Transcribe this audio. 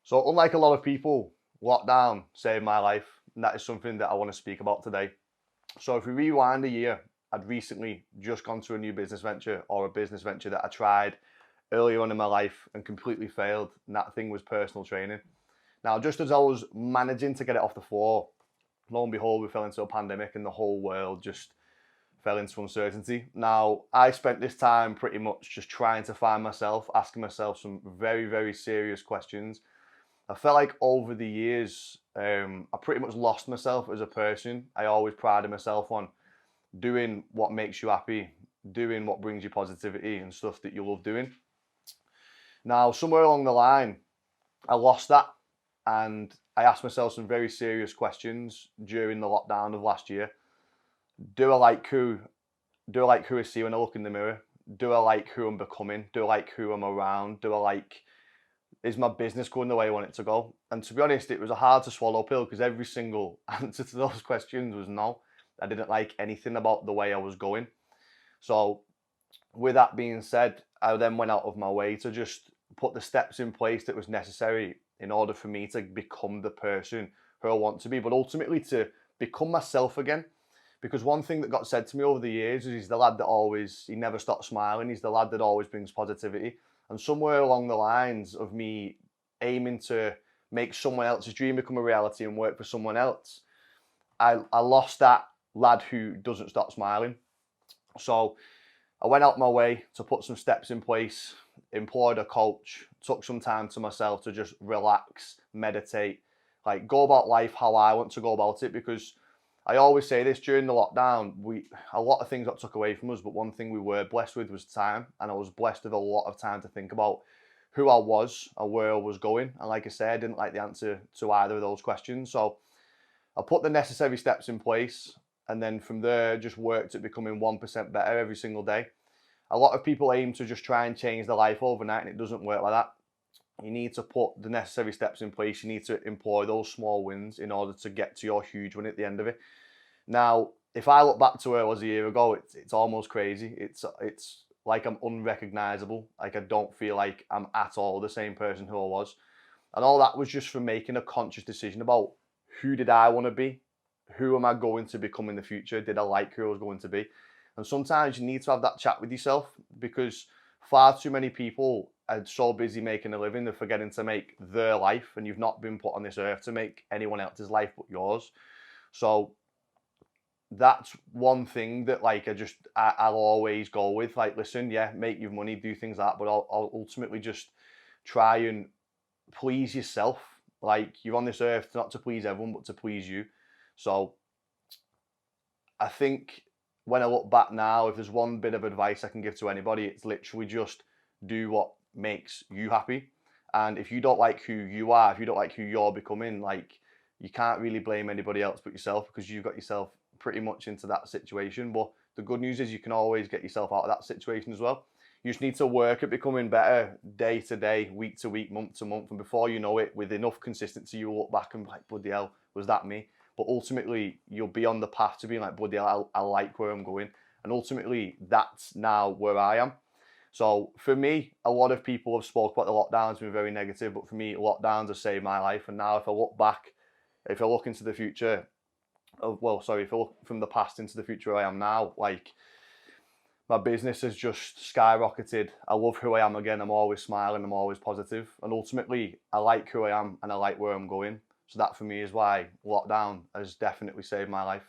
So unlike a lot of people, lockdown saved my life, and that is something that I want to speak about today. So if we rewind a year, I'd recently just gone to a new business venture or a business venture that I tried earlier on in my life and completely failed, and that thing was personal training. Now, just as I was managing to get it off the floor, lo and behold, we fell into a pandemic and the whole world just fell into uncertainty. Now, I spent this time pretty much just trying to find myself, asking myself some very, very serious questions. I felt like over the years, I pretty much lost myself as a person. I always prided myself on doing what makes you happy, doing what brings you positivity and stuff that you love doing. Now, somewhere along the line, I lost that and I asked myself some very serious questions during the lockdown of last year. Do I like who do I like who I see when I look in the mirror? Do I like who I'm becoming? Do I like who I'm around? Is my business going the way I want it to go? And to be honest, it was a hard to swallow pill because every single answer to those questions was no. I didn't like anything about the way I was going. So with that being said, I then went out of my way to just put the steps in place that was necessary in order for me to become the person who I want to be, but ultimately to become myself again. Because one thing that got said to me over the years is he's the lad that he never stops smiling. He's the lad that always brings positivity. And somewhere along the lines of me aiming to make someone else's dream become a reality and work for someone else, I lost that lad who doesn't stop smiling. So I went out my way to put some steps in place, employed a coach, took some time to myself to just relax, meditate, like go about life how I want to go about it. Because I always say this, during the lockdown, a lot of things got took away from us, but one thing we were blessed with was time, and I was blessed with a lot of time to think about who I was and where I was going. And like I said, I didn't like the answer to either of those questions, so I put the necessary steps in place, and then from there, just worked at becoming 1% better every single day. A lot of people aim to just try and change their life overnight, and it doesn't work like that. You need to put the necessary steps in place. You need to employ those small wins in order to get to your huge win at the end of it. Now, if I look back to where I was a year ago, it's almost crazy. It's like I'm unrecognizable. Like I don't feel like I'm at all the same person who I was. And all that was just from making a conscious decision about who did I want to be? Who am I going to become in the future? Did I like who I was going to be? And sometimes you need to have that chat with yourself, because far too many people are so busy making a living, they're forgetting to make their life, and you've not been put on this earth to make anyone else's life but yours. So that's one thing that I'll always go with. Like, listen, yeah, make your money, do things like that, but I'll ultimately just try and please yourself. Like, you're on this earth not to please everyone, but to please you. So I think when I look back now, if there's one bit of advice I can give to anybody, it's literally just do what makes you happy. And if you don't like who you are, if you don't like who you're becoming, like, you can't really blame anybody else but yourself, because you've got yourself pretty much into that situation. But the good news is you can always get yourself out of that situation as well. You just need to work at becoming better day to day, week to week, month to month. And before you know it, with enough consistency, you'll look back and be like, bloody hell, was that me? But ultimately, you'll be on the path to being like, bloody hell, I like where I'm going. And ultimately, that's now where I am. So for me, a lot of people have spoke about the lockdowns being very negative, but for me, lockdowns have saved my life. And now if I look back, if I look into the future, if I look from the past into the future where I am now, like, my business has just skyrocketed. I love who I am again. I'm always smiling. I'm always positive. And ultimately, I like who I am and I like where I'm going. So that for me is why lockdown has definitely saved my life.